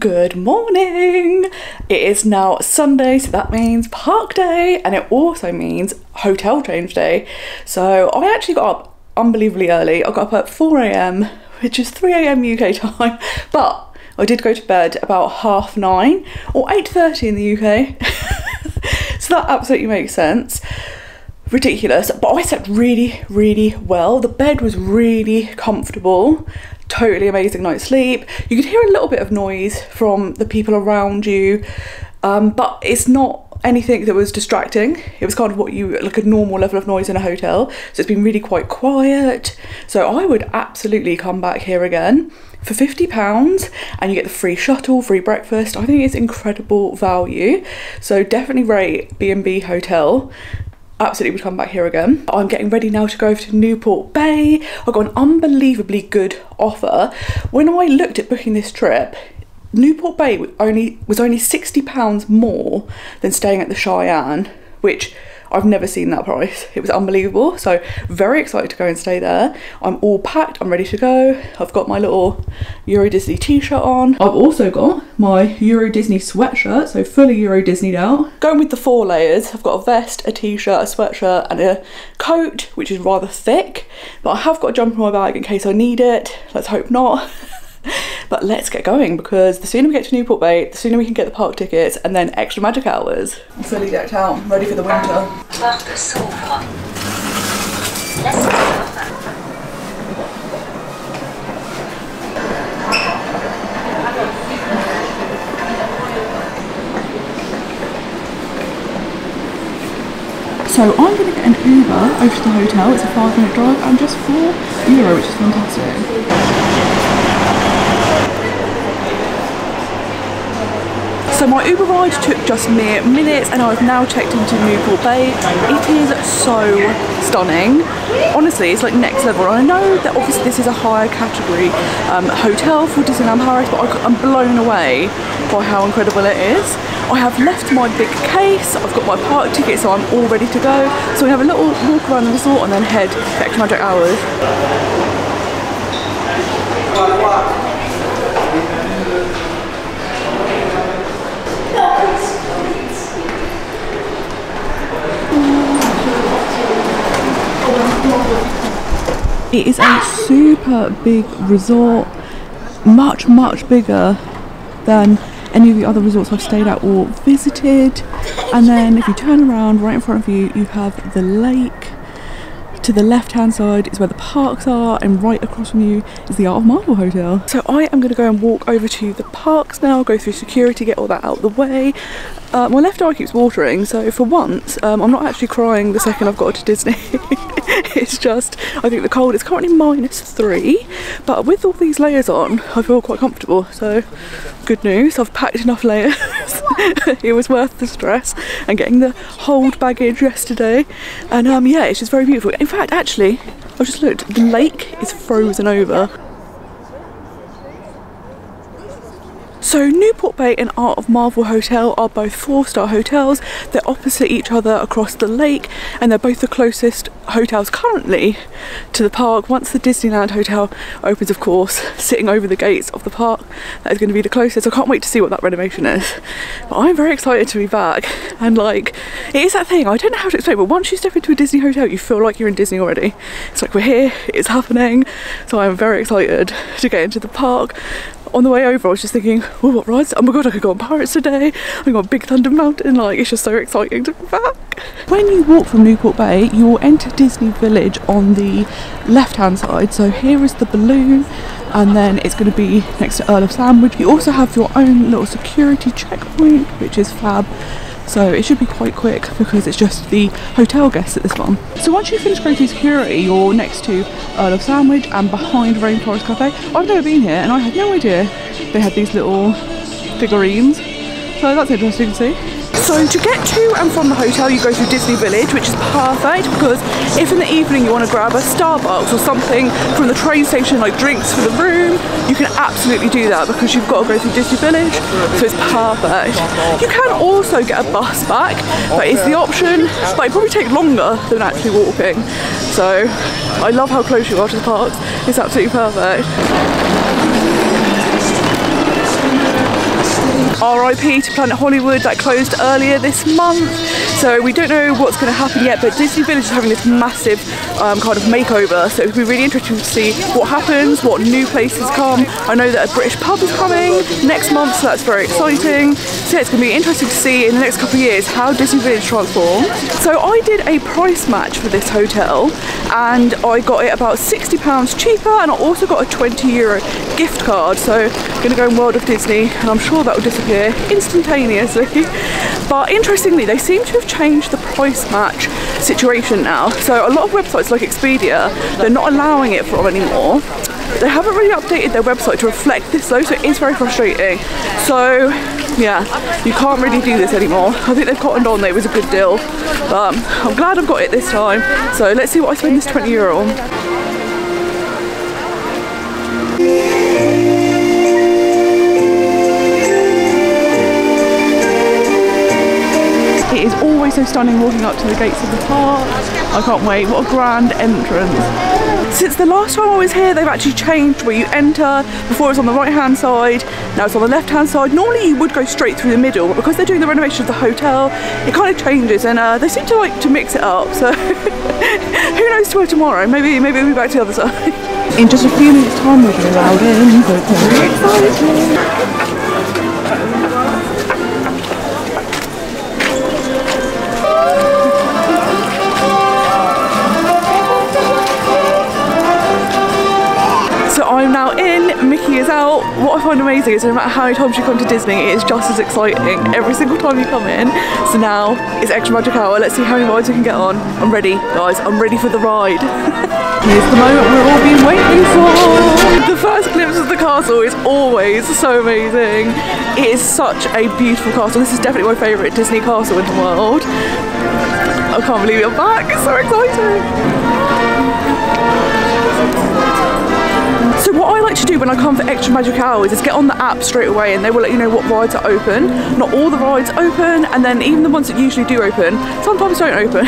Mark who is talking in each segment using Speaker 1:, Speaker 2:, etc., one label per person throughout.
Speaker 1: Good morning! It is now Sunday, so that means park day, and it also means hotel change day. So I actually got up unbelievably early. I got up at 4 AM, which is 3 AM UK time, but I did go to bed about 9:30 or 8:30 in the UK. So that absolutely makes sense. Ridiculous, but I slept really well. The bed was really comfortable. Totally amazing night's sleep. You could hear a little bit of noise from the people around you, but it's not anything that was distracting. It was kind of like a normal level of noise in a hotel. So it's been really quite quiet. So I would absolutely come back here again for £50, and you get the free shuttle, free breakfast. I think it's incredible value. So definitely rate B&B hotel. Absolutely would come back here again. I'm getting ready now to go over to Newport Bay. I got an unbelievably good offer. When I looked at booking this trip, Newport Bay was only £60 more than staying at the Cheyenne, which I've never seen that price. It was unbelievable. So very excited to go and stay there. I'm all packed, I'm ready to go. I've got my little Euro Disney t-shirt on. I've also got my Euro Disney sweatshirt, so fully Euro Disneyed out. Going with the 4 layers, I've got a vest, a t-shirt, a sweatshirt and a coat, which is rather thick, but I have got a jumper in my bag in case I need it. Let's hope not. But let's get going, because the sooner we get to Newport Bay, the sooner we can get the park tickets and then extra magic hours. I'm fully decked out, ready for the winter. So I'm going to get an Uber over to the hotel. It's a 5-minute drive and just €4, which is fantastic. So my Uber ride took just mere minutes, and I've now checked into Newport Bay. It is so stunning. Honestly, it's like next level. And I know that obviously this is a higher category hotel for Disneyland Paris, but I'm blown away by how incredible it is. I have left my big case, I've got my park ticket, so I'm all ready to go. So we have a little walk around the resort and then head to extra magic hours. It is a super big resort, much bigger than any of the other resorts I've stayed at or visited. And then if you turn around, right in front of you, you have the lake. To the left hand side is where the parks are, and right across from you is the Art of Marvel Hotel. So I am going to go and walk over to the parks now, go through security, get all that out of the way. My left eye keeps watering, so for once I'm not actually crying the second I've got to Disney. It's just, I think the cold is currently -3, but with all these layers on I feel quite comfortable, so good news. I've packed enough layers. It was worth the stress and getting the hold baggage yesterday, and yeah, it's just very beautiful. In fact, actually, I've just looked, the lake is frozen over. So Newport Bay and Art of Marvel Hotel are both 4-star hotels. They're opposite each other across the lake, and they're both the closest hotels currently to the park. Once the Disneyland Hotel opens, of course, sitting over the gates of the park, that is going to be the closest. I can't wait to see what that renovation is. But I'm very excited to be back, and like, it is that thing, I don't know how to explain, but once you step into a Disney hotel, you feel like you're in Disney already. It's like, we're here, it's happening. So I'm very excited to get into the park. On the way over I was just thinking, oh, what rides? Oh my god, I could go on Pirates today. I got Big Thunder Mountain, like, it's just so exciting to be back. When you walk from Newport Bay, you will enter Disney Village on the left hand side. So here is the balloon, and then it's going to be next to Earl of Sandwich. You also have your own little security checkpoint, which is fab. So it should be quite quick because it's just the hotel guests at this one. So once you finish going through security, you're next to Earl of Sandwich and behind Rainforest Cafe. I've never been here and I had no idea they had these little figurines. So that's interesting to see. So to get to and from the hotel, you go through Disney Village, which is perfect because if in the evening you want to grab a Starbucks or something from the train station, like drinks for the room, you can absolutely do that because you've got to go through Disney Village, so it's perfect. You can also get a bus back, but it's the option, but it probably takes longer than actually walking. So I love how close you are to the parks, it's absolutely perfect. RIP to Planet Hollywood that closed earlier this month. So we don't know what's going to happen yet, but Disney Village is having this massive kind of makeover. So it'll be really interesting to see what happens, what new places come. I know that a British pub is coming next month, so that's very exciting. So yeah, it's going to be interesting to see in the next couple of years how Disney Village transforms. So I did a price match for this hotel and I got it about £60 cheaper, and I also got a €20 gift card. So I'm going to go in World of Disney and I'm sure that will disappear instantaneously. But interestingly, they seem to have changed the price match situation now. So a lot of websites like Expedia, they're not allowing it for anymore. They haven't really updated their website to reflect this though, so it is very frustrating. So yeah, you can't really do this anymore. I think they've cottoned on that it was a good deal, but I'm glad I've got it this time. So let's see what I spend this €20 on. It is always so stunning walking up to the gates of the park. I can't wait, what a grand entrance. Since the last time I was here, they've actually changed where you enter. Before it was on the right hand side, now it's on the left hand side. Normally you would go straight through the middle, but because they're doing the renovation of the hotel, it kind of changes, and they seem to like to mix it up. So who knows to where tomorrow, maybe we'll be back to the other side. In just a few minutes time we'll be allowed in, so it's very exciting. I'm now in, Mickey is out. What I find amazing is no matter how many times you come to Disney, it is just as exciting every single time you come in. So now it's extra magic hour. Let's see how many rides we can get on. I'm ready, guys. I'm ready for the ride. Here's the moment we've all been waiting for. The first glimpse of the castle is always so amazing. It is such a beautiful castle. This is definitely my favourite Disney castle in the world. I can't believe I'm back. It's so exciting. So what I like to do when I come for extra magic hours is get on the app straight away, and they will let you know what rides are open. Not all the rides open, and then even the ones that usually do open, sometimes don't open.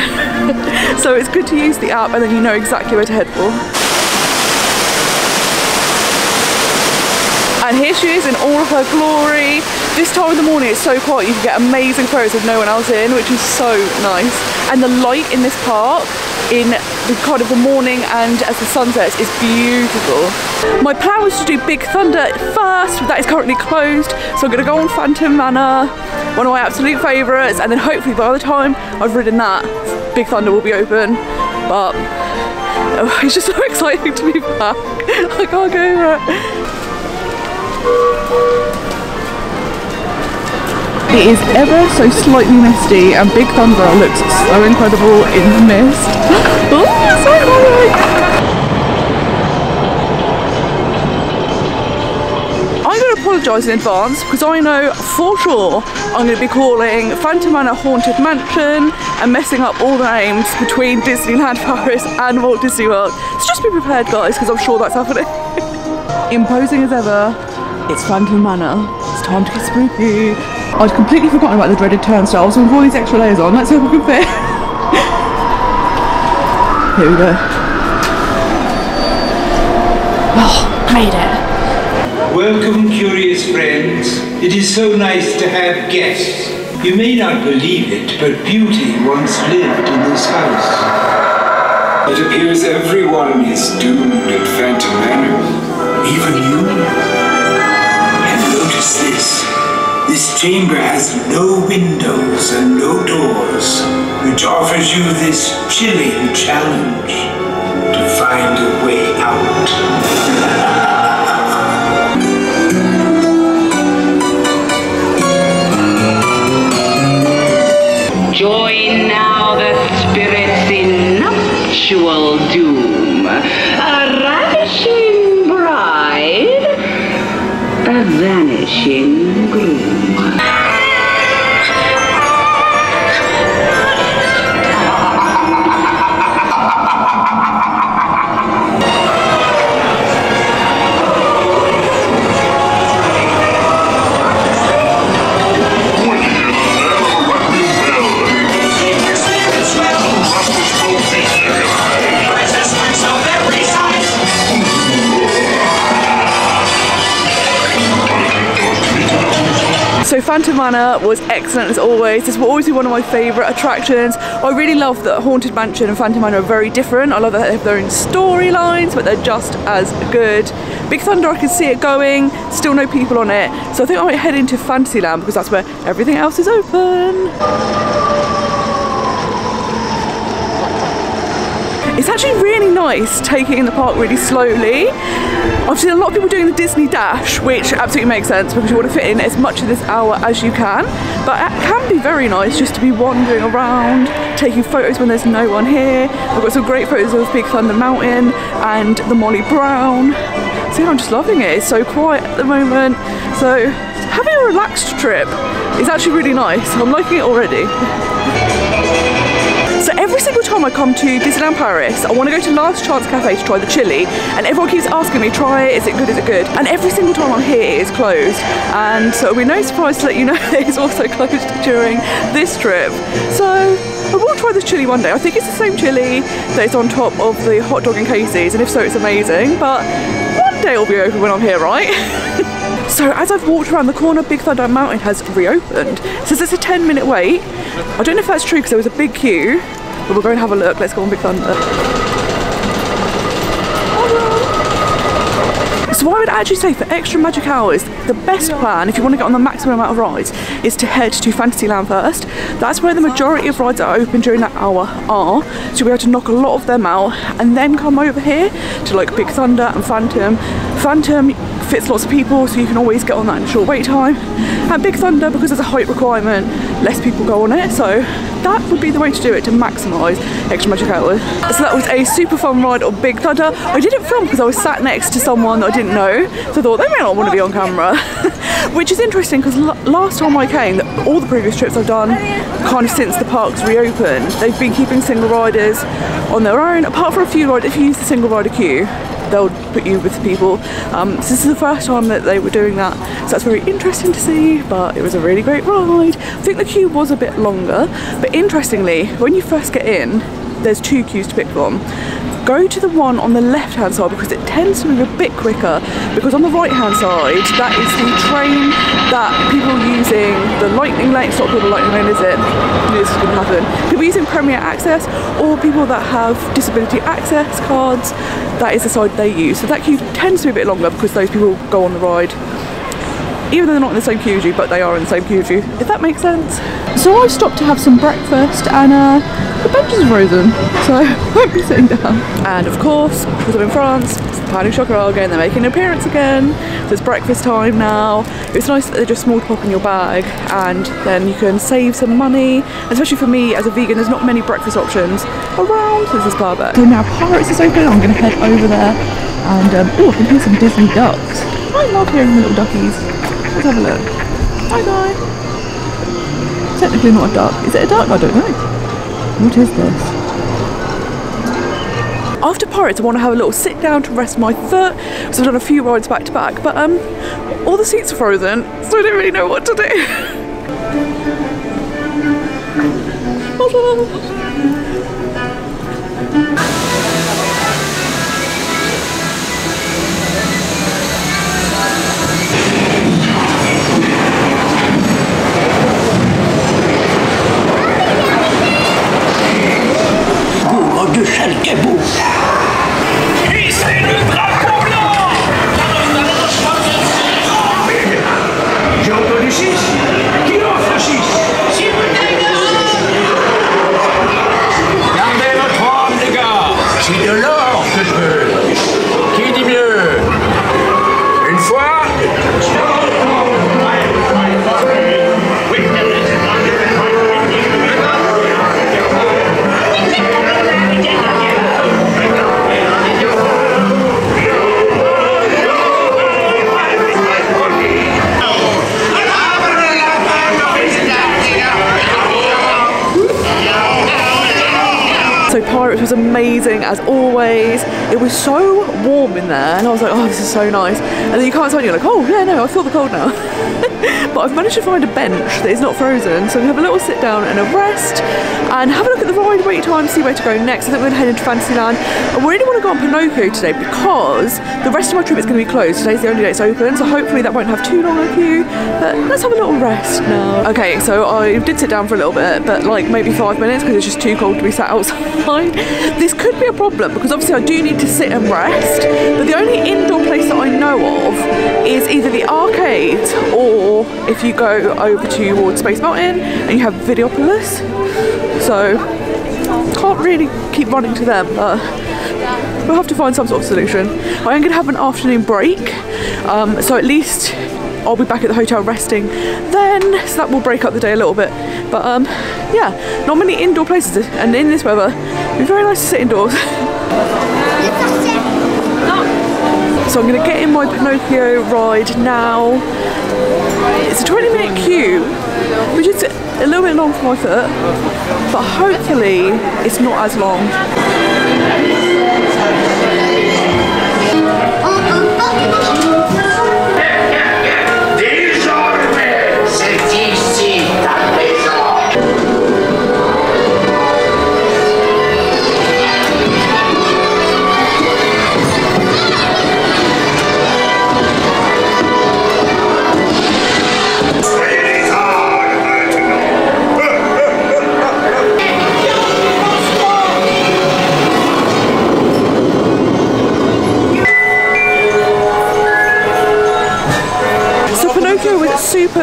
Speaker 1: So it's good to use the app and then you know exactly where to head for. And here she is in all of her glory. This time of the morning it's so quiet, you can get amazing photos with no one else in, which is so nice. And the light in this park, in the kind of the morning and as the sun sets, is beautiful. My plan was to do Big Thunder first, but that is currently closed. So I'm gonna go on Phantom Manor, one of my absolute favourites, and then hopefully by the time I've ridden that, Big Thunder will be open. But oh, it's just so exciting to be back. I can't go over it. It is ever so slightly misty, and Big Thunder looks so incredible in the mist. Oh, it's so cool! I'm going to apologise in advance because I know for sure I'm going to be calling Phantom Manor Haunted Mansion and messing up all the names between Disneyland Paris and Walt Disney World. So just be prepared, guys, because I'm sure that's happening. Imposing as ever, it's Phantom Manor. It's time to get spooky. I'd completely forgotten about the dreaded turnstiles, so with all these extra layers on, let's see if we can fit. Here we go. Oh, made it.
Speaker 2: Welcome, curious friends. It is so nice to have guests. You may not believe it, but beauty once lived in this house.
Speaker 3: It appears everyone is doomed at Phantom Manor. Even you? And notice this. This chamber has no windows and no doors, which offers you this chilling challenge to find a way out.
Speaker 4: Join now the spirits in nuptial doom. A ravishing bride, a vanishing groom.
Speaker 1: So So Phantom Manor was excellent as always. This will always be one of my favourite attractions. I really love that Haunted Mansion and Phantom Manor are very different. I love that they have their own storylines, but they're just as good. Big Thunder, I can see it going, still no people on it. So I think I might head into Fantasyland because that's where everything else is open. It's actually really nice taking in the park really slowly. I've seen a lot of people doing the Disney Dash, which absolutely makes sense because you want to fit in as much of this hour as you can. But it can be very nice just to be wandering around, taking photos when there's no one here. I've got some great photos of Big Thunder Mountain and the Molly Brown. So yeah, I'm just loving it. It's so quiet at the moment. So having a relaxed trip is actually really nice. I'm liking it already. So every single time I come to Disneyland Paris, I want to go to Last Chance Cafe to try the chili, and everyone keeps asking me, try it, is it good, is it good? And every single time I'm here, it is closed. And so it'll be no surprise to let you know that it's also closed during this trip. So I will try this chili one day. I think it's the same chili that is on top of the hot dog in Casey's, and if so, it's amazing. But one day it'll be open when I'm here, right? So as I've walked around the corner, Big Thunder Mountain has reopened. It says it's a 10-minute wait. I don't know if that's true because there was a big queue, but we'll go and have a look. Let's go on Big Thunder. So I would actually say for extra magic hours, the best plan, if you want to get on the maximum amount of rides, is to head to Fantasyland first. That's where the majority of rides that are open during that hour are. So you'll be able to knock a lot of them out and then come over here to like Big Thunder and Phantom. Phantom fits lots of people, so you can always get on that in a short wait time. And Big Thunder, because there's a height requirement, less people go on it, so that would be the way to do it to maximise extra magic hours. So that was a super fun ride on Big Thunder. I didn't film because I was sat next to someone that I didn't know, so I thought they may not want to be on camera. Which is interesting because last time I came, all the previous trips I've done, kind of since the parks reopened, they've been keeping single riders on their own, apart from a few rides. If you use the single rider queue, they'll put you with people. So this is the first time that they were doing that, so that's very interesting to see, but it was a really great ride. I think the queue was a bit longer, but interestingly, when you first get in, there's two queues to pick from. Go to the one on the left hand side because it tends to move a bit quicker, because on the right hand side, that is the train that people using the Lightning Lane, it's not called the Lightning Lane, is it? This is going to happen. People using Premier Access or people that have disability access cards, that is the side they use. So that queue tends to be a bit longer because those people go on the ride. Even though they're not in the same queue as you, but they are in the same queue as you, if that makes sense. So I stopped to have some breakfast and the benches are frozen, so I won't be sitting down. And of course, because I'm in France, it's the Pain au Chocolat again, they're making an appearance again. So it's breakfast time now. It's nice that they're just small to pop in your bag, and then you can save some money. And especially for me as a vegan, there's not many breakfast options around, so this is perfect. So now Pirates is open, I'm going to head over there and oh, I can hear some Disney ducks. I love hearing the little duckies. Let's have a look. Hi guy. Technically not a duck. Is it a duck? I don't know. What is this? After Pirates, I want to have a little sit down to rest my foot. So I've done a few rides back to back, but all the seats are frozen, so I don't really know what to do.
Speaker 3: De Chalcabou.
Speaker 5: Et c'est le drapeau blanc.
Speaker 3: J'ai entendu 6. Qui offre 6?
Speaker 5: Si vous
Speaker 3: Gardez votre homme, les gars.
Speaker 1: was amazing as always. It was so warm in there, and I was like, oh, this is so nice. And then you can't tell, you're like, oh yeah, no, I feel the cold now. But I've managed to find a bench that is not frozen, so we have a little sit down and a rest, and have a look at the ride wait time, see where to go next. I think we're gonna head into Fantasyland. I really want to go on Pinocchio today because the rest of my trip is going to be closed. Today's the only day it's open, so hopefully that won't have too long a queue. But let's have a little rest now. Okay, so I did sit down for a little bit, but like maybe 5 minutes because it's just too cold to be sat outside. This could be a problem because obviously I do need to sit and rest, but the only indoor place that I know of is either the arcades, or if you go over towards Space Mountain and you have Videopolis. So can't really keep running to them, but we'll have to find some sort of solution. I am going to have an afternoon break, so at least I'll be back at the hotel resting then, so that will break up the day a little bit. But yeah, not many indoor places, and in this weather it'd be very nice to sit indoors. So I'm going to get in my Pinocchio ride now. It's a 20-minute queue, which is a little bit long for my foot, but hopefully it's not as long.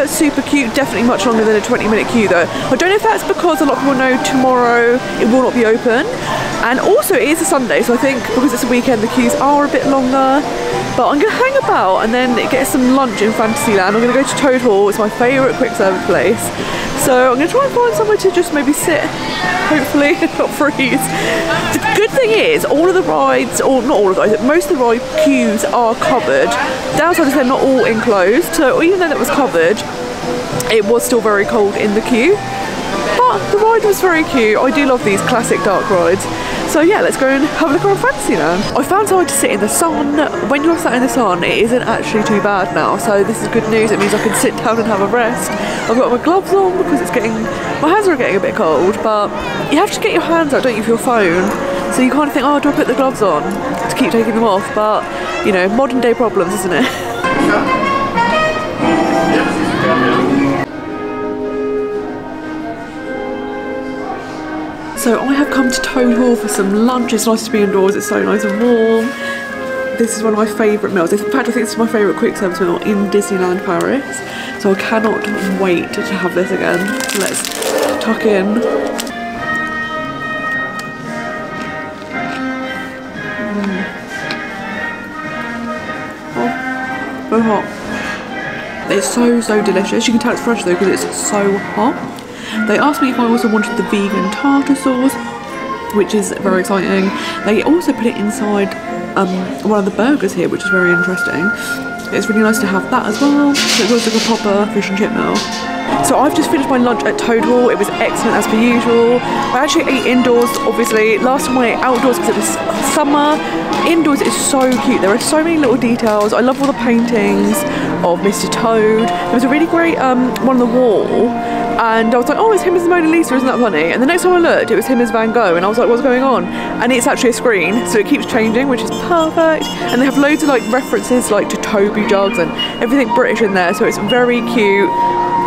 Speaker 1: Super cute, definitely much longer than a 20-minute queue though. I don't know if that's because a lot of people know tomorrow it will not be open, and also it is a Sunday, so I think because it's a weekend the queues are a bit longer. But I'm going to hang about and then get some lunch in Fantasyland. I'm going to go to Toad Hall, it's my favourite quick service place. So I'm going to try and find somewhere to just maybe sit, hopefully, not freeze. The good thing is, all of the rides, or not all of those, most of the ride queues are covered. Downside is they're not all enclosed, so even though that was covered, it was still very cold in the queue. But the ride was very cute. I do love these classic dark rides. So yeah, let's go and have a look around Fantasyland. I found somewhere to sit in the sun. When you're sat in the sun, it isn't actually too bad now. So this is good news. It means I can sit down and have a rest. I've got my gloves on because it's getting, my hands are getting a bit cold, but you have to get your hands out, don't you, for your phone. So you kind of think, oh, do I put the gloves on to keep taking them off? But, you know, modern day problems, isn't it? So I have come to Toad Hall for some lunch. It's nice to be indoors, it's so nice and warm. This is one of my favourite meals. In fact, I think this is my favourite quick service meal in Disneyland Paris. So I cannot wait to have this again. Let's tuck in. Oh, so hot. It's so delicious. You can tell it's fresh though because it's so hot. They asked me if I also wanted the vegan tartar sauce, which is very exciting. They also put it inside one of the burgers here, which is very interesting. It's really nice to have that as well. So it's also like a proper fish and chip meal. So I've just finished my lunch at Toad Hall. It was excellent as per usual. I actually ate indoors, obviously. Last time I ate outdoors because it was summer. Indoors is so cute. There are so many little details. I love all the paintings of Mr. Toad. There was a really great one on the wall. And I was like, oh, it's him as the Mona Lisa, isn't that funny? And the next time I looked, it was him as Van Gogh, and I was like, what's going on? And it's actually a screen, so it keeps changing, which is perfect. And they have loads of like references like to Toby jugs and everything British in there, so it's very cute.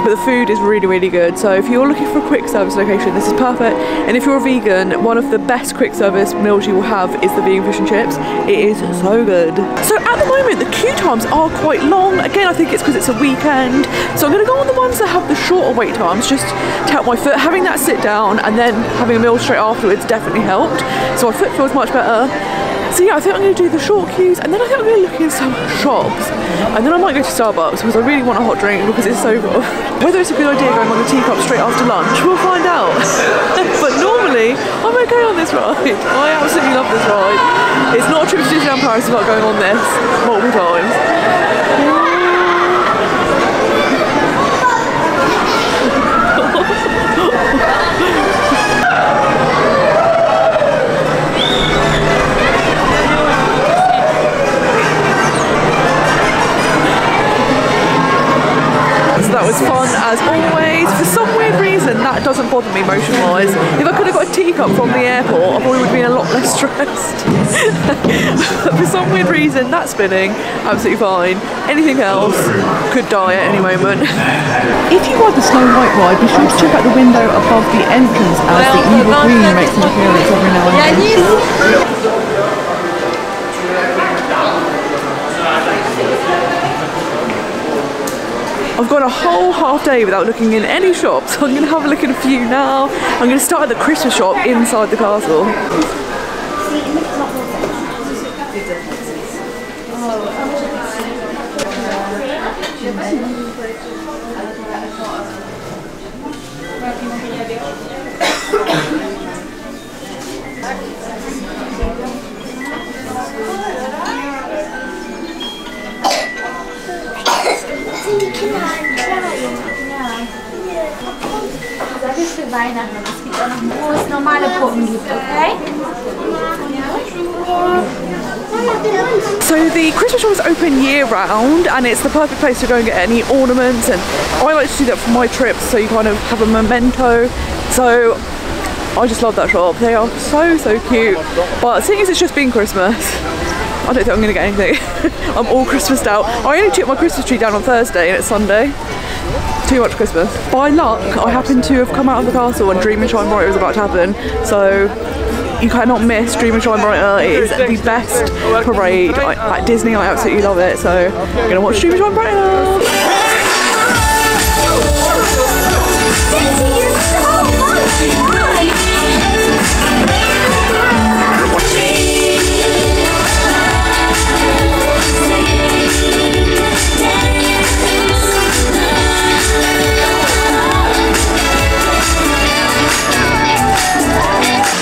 Speaker 1: But the food is really good. So if you're looking for a quick service location, this is perfect. And if you're a vegan, one of the best quick service meals you will have is the vegan fish and chips. It is so good. So at the moment, the queue times are quite long. Again, I think it's because it's a weekend. So I'm going to go on the ones that have the shorter wait times, just to help my foot. Having that sit down and then having a meal straight afterwards definitely helped. So my foot feels much better. So yeah, I think I'm going to do the short queues, and then I think I'm going to look in some shops, and then I might go to Starbucks because I really want a hot drink because it's so good. Whether it's a good idea going on the teacup straight after lunch, we'll find out. But normally, I'm okay on this ride. I absolutely love this ride. It's not a trip to Disneyland Paris without going on this multiple times. was fun as always. For some weird reason, that doesn't bother me motion-wise. If I could have got a teacup from the airport, I probably would have been a lot less stressed. For some weird reason, that spinning, absolutely fine. Anything else could die at any moment. If you ride the Snow White ride, be sure to check out the window above the entrance as the evil queen makes an appearance every now and then. I've got a whole half day without looking in any shops, so I'm going to have a look at a few now. I'm going to start at the Christmas shop inside the castle.
Speaker 6: Das ist für Weihnachten. Es gibt auch noch, wo es normale Puppen gibt, okay?
Speaker 1: So the Christmas shop is open year round and it's the perfect place to go and get any ornaments, and I like to do that for my trips so you kind of have a memento. So I just love that shop. They are so cute. But seeing as it's just been Christmas, I don't think I'm going to get anything. I'm all Christmased out. I only took my Christmas tree down on Thursday and it's Sunday. Too much Christmas. By luck, I happened to have come out of the castle and Dream and Shine Brighter was about to happen. So you cannot miss Dream and Shine Brighter. It is the best parade at Disney. I absolutely love it. So I'm going to watch Dream and Shine Brighter.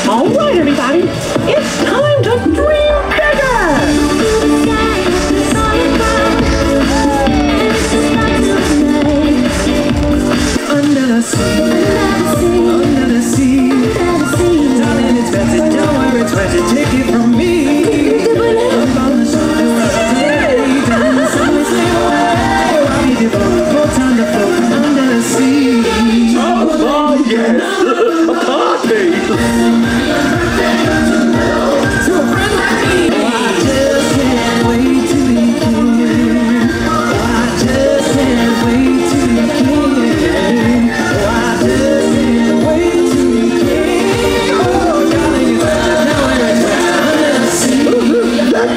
Speaker 4: Alright everybody, it's time to dream bigger! Under the sea, under the sea, darling, it's better, don't worry, it's better, take it from me. I'm gonna show you what I down the summer sleep away. I'll be devoted, time to float under the sea. Oh yes, a party!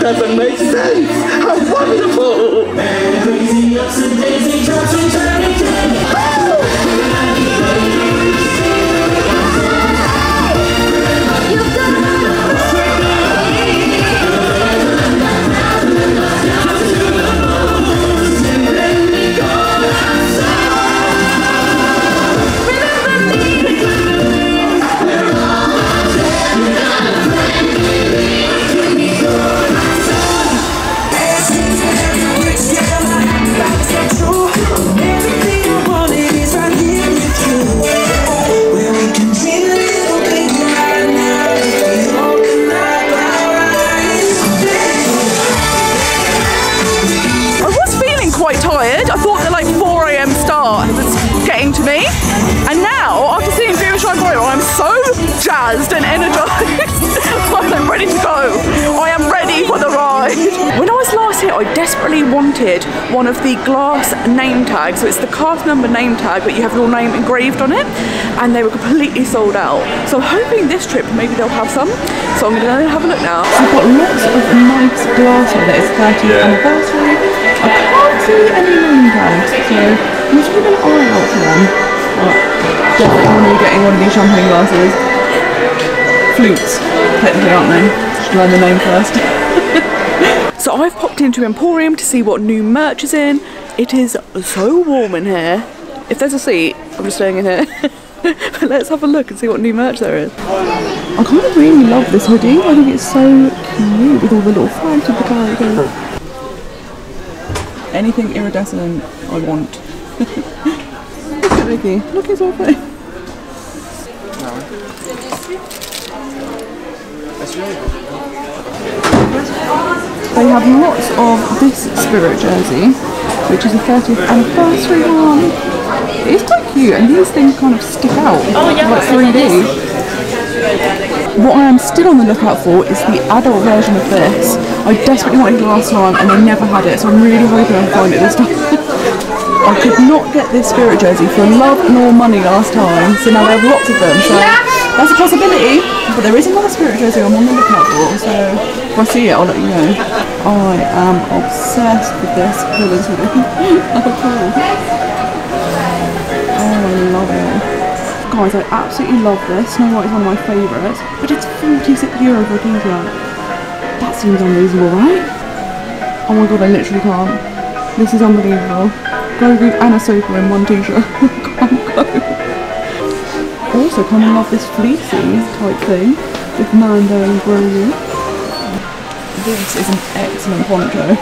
Speaker 4: Doesn't make sense. How wonderful! Crazy ups and daisy drops and turning jazzed and energized. I'm ready to go. I am ready for the ride. When I was last here, I desperately wanted one of the glass name tags. So it's the cast member name tag, but you have your name engraved on it, and they were completely sold out. So I'm hoping this trip maybe they'll have some. So I'm going to have a look now. I've got lots of nice glass here that is 30th anniversary. I can't see any name tags, so I'm just keeping an eye out for them. But definitely when you're getting one of these champagne glasses. Flutes, technically, aren't they? Should learn the name first. So I've popped into Emporium to see what new merch is in. It is so warm in here. If there's a seat, I'm just staying in here. But let's have a look and see what new merch there is. I kind of really love this hoodie. I think it's so cute with all the little flags with the characters. Anything iridescent I want. Look at Vicky. Look, he's all pretty. They have lots of this Spirit jersey, which is the 30th anniversary one. It's quite cute, and these things kind of stick out, like 3D. What I am still on the lookout for is the adult version of this. I desperately wanted it last time, and I never had it, so I'm really hoping I find it this time. I could not get this spirit jersey for love nor money last time, so now they have lots of them, so that's a possibility. But there is another spirit jersey I'm on the lookout for, so if I see it, I'll let you know. I am obsessed with this villain's wing. How cool. Oh, I love it. Guys, I absolutely love this. Snow White is one of my favourites, but it's €46 for a t-shirt. That seems unreasonable, right? Oh my god, I literally can't. This is unbelievable. Grogu and Ahsoka in one t-shirt. Can't go. Also kind of love this fleecy type thing with Mando and Grogu. This is an excellent poncho.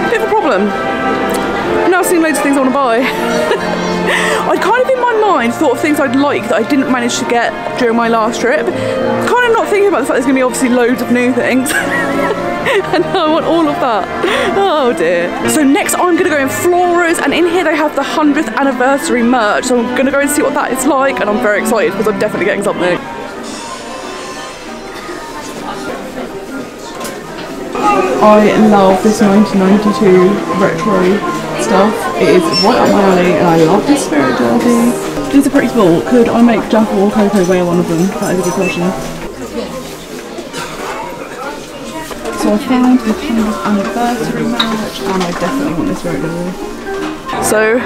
Speaker 4: Bit of a problem. I've now seen loads of things I want to buy. I'd kind of in my mind thought of things I'd like that I didn't manage to get during my last trip. Kind of not thinking about the fact there's going to be obviously loads of new things. And I want all of that. Oh dear. So next I'm going to go in Flora's, and in here they have the 100th anniversary merch. So I'm going to go and see what that is like, and I'm very excited because I'm definitely getting something. I love this 1992 retro stuff. It is right up my alley, and I love this spirit jersey. These are pretty small. Could I make Jack or Coco wear one of them? That is a good question. So I found the 100th anniversary merch, and I definitely want this spirit jersey. So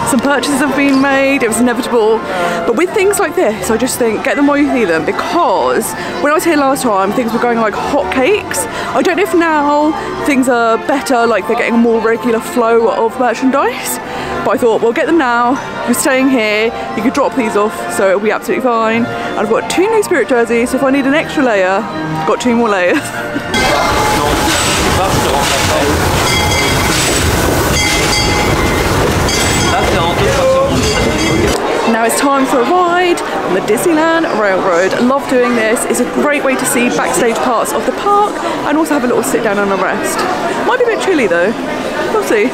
Speaker 4: some purchases have been made, it was inevitable, but with things like this I just think get them while you see them, because when I was here last time things were going like hotcakes. I don't know if now things are better, like they're getting a more regular flow of merchandise, but I thought, well, get them now, you're staying here, you could drop these off, so it'll be absolutely fine. And I've got 2 new spirit jerseys, so if I need an extra layer, I've got 2 more layers. Now it's time for a ride on the Disneyland Railroad. I love doing this. It's a great way to see backstage parts of the park and also have a little sit down and a rest. Might be a bit chilly though. We'll see.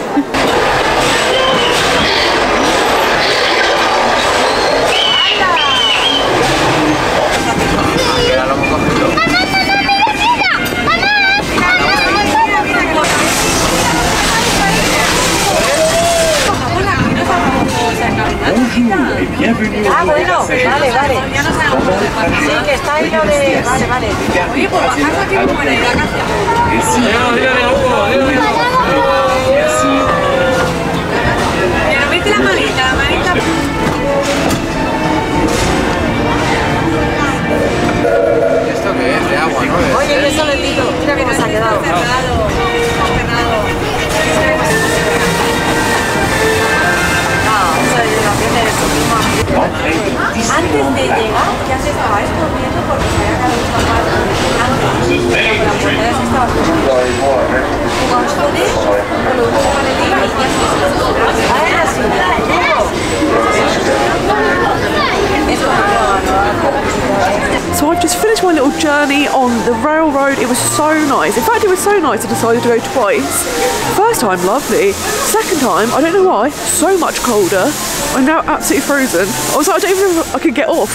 Speaker 7: Ah, bueno, vale, vale. Sí, que está ahí lo de... Vale, vale. Oye, pues bajar aquí como en la casa. Pero vete la manita, la manita.
Speaker 8: ¿Esto qué es? De agua, ¿no?
Speaker 7: Oye, eso le digo. Mira cómo se ha quedado. Antes de llegar ya se estaba escondiendo porque se había quedado escapado. Pero la mujer se estaba escondiendo.
Speaker 4: So I've just finished my little journey on the railroad. It was so nice. In fact, it was so nice I decided to go twice. First time, lovely. Second time, I don't know why, so much colder. I'm now absolutely frozen. I was like, I don't even know if I could get off.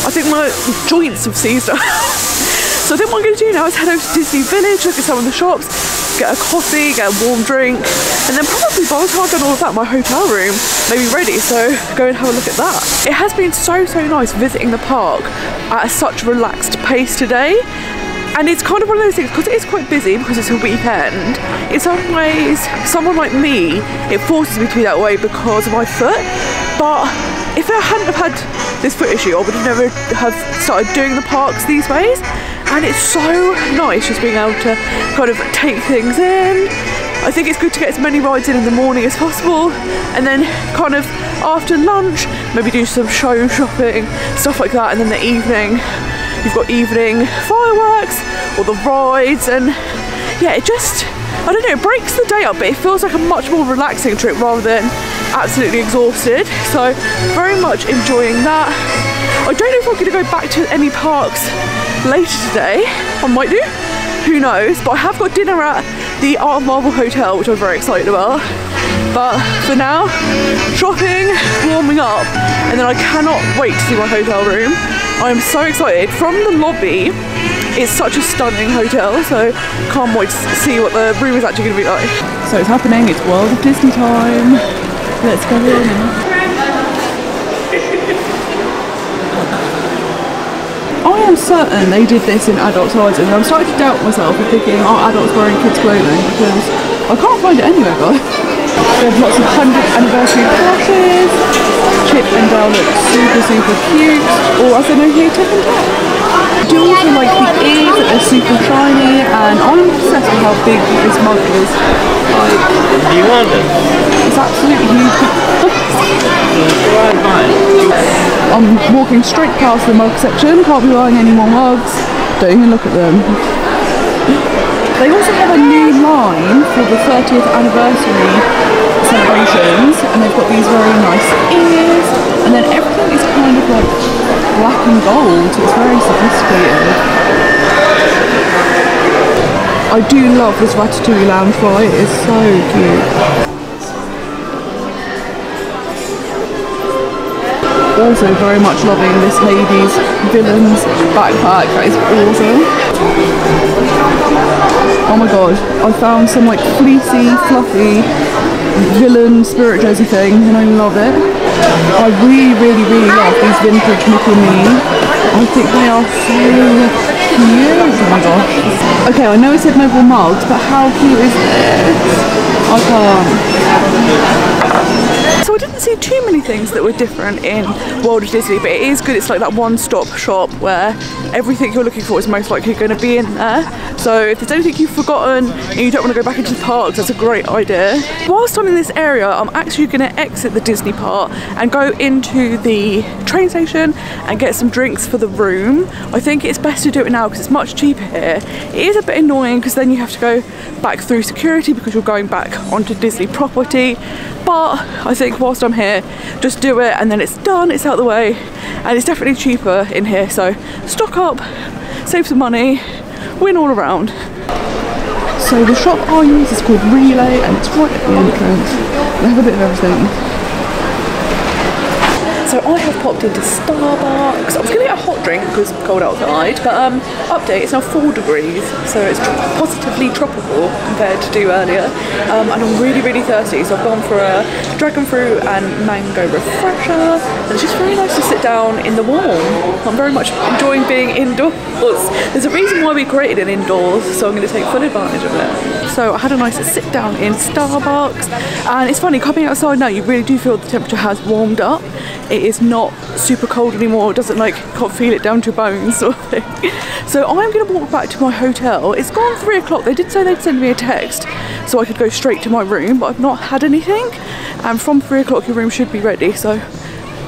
Speaker 4: I think my joints have seized up. So I think what I'm going to do now is head over to Disney Village, look at some of the shops, get a coffee, get a warm drink, and then probably by the time I've done all of that, my hotel room may be ready, so go and have a look at that. It has been so nice visiting the park at such a relaxed pace today. And it's kind of one of those things, because it is quite busy, because it's a weekend, in some ways, someone like me, it forces me to be that way because of my foot. But if I hadn't have had this foot issue, I would have never have started doing the parks these ways. And it's so nice just being able to kind of take things in. I think it's good to get as many rides in the morning as possible, and then kind of after lunch, maybe do some show shopping, stuff like that, and then the evening, you've got evening fireworks or the rides, and yeah, it just, I don't know, it breaks the day up, but it feels like a much more relaxing trip rather than absolutely exhausted. So very much enjoying that. I don't know if I'm going to go back to any parks later today. I might do, who knows, but I have got dinner at the Art of Marvel Hotel, which I'm very excited about. But for now, shopping, warming up, and then I cannot wait to see my hotel room. I am so excited. From the lobby, it's such a stunning hotel, so can't wait to see what the room is actually going to be like. So it's happening, it's World of Disney time. Let's go in. I am certain they did this in adult sizes, and I'm starting to doubt myself and thinking, are adults wearing kids' clothing? Because I can't find it anywhere, guys. They have lots of 100th anniversary plushes. Chip and Dale look super, super cute. Or as I know here, Tip and Dale. I do also like the ears, that they're super shiny, and I'm obsessed with how big this mug is. Like,
Speaker 9: do you want it?
Speaker 4: It's absolutely huge. I'm walking straight past the mug section, can't be buying any more mugs. Don't even look at them. They also have a new line for the 30th anniversary celebrations, and they've got these very nice ears, and then everything is kind of like black and gold, so it's very sophisticated. I do love this Ratatouille loungefly, it is so cute. Also very much loving this Hades Villains backpack, that is awesome. Oh my god, I found some like fleecy, fluffy villain spirit jersey thing and I love it. I really, really, really love these vintage Mickey Mee. I think they are so cute. Oh my gosh. Okay, I know it said no more mugs, but how cute is this? I can't. So I didn't see too many things that were different in World of Disney, but it is good. It's like that one-stop shop where everything you're looking for is most likely going to be in there. So if there's anything you've forgotten and you don't want to go back into the parks, that's a great idea. Whilst I'm in this area, I'm actually going to exit the Disney part and go into the train station and get some drinks for the room. I think it's best to do it now because it's much cheaper here. It is a bit annoying because then you have to go back through security because you're going back onto Disney property. But I think whilst I'm here, just do it and then it's done, it's out of the way, and it's definitely cheaper in here, so stock up, save some money, win all around. So the shop I use is called Relay and it's right at the entrance. They have a bit of everything. So I have popped into Starbucks. I was going to get a hot drink because it's cold outside, but update, it's now 4 degrees, so it's positively tropical compared to earlier. And I'm really, really thirsty, so I've gone for a dragon fruit and mango refresher. And it's just very nice to sit down in the warm. I'm very much enjoying being indoors. There's a reason why we created an indoors, so I'm going to take full advantage of it. So I had a nice sit down in Starbucks, and it's funny, coming outside now, you really do feel the temperature has warmed up. It is not super cold anymore, it doesn't like, can't feel it down to your bones sort of thing. So I'm going to walk back to my hotel. It's gone 3 o'clock, they did say they'd send me a text so I could go straight to my room, but I've not had anything, and from 3 o'clock your room should be ready, so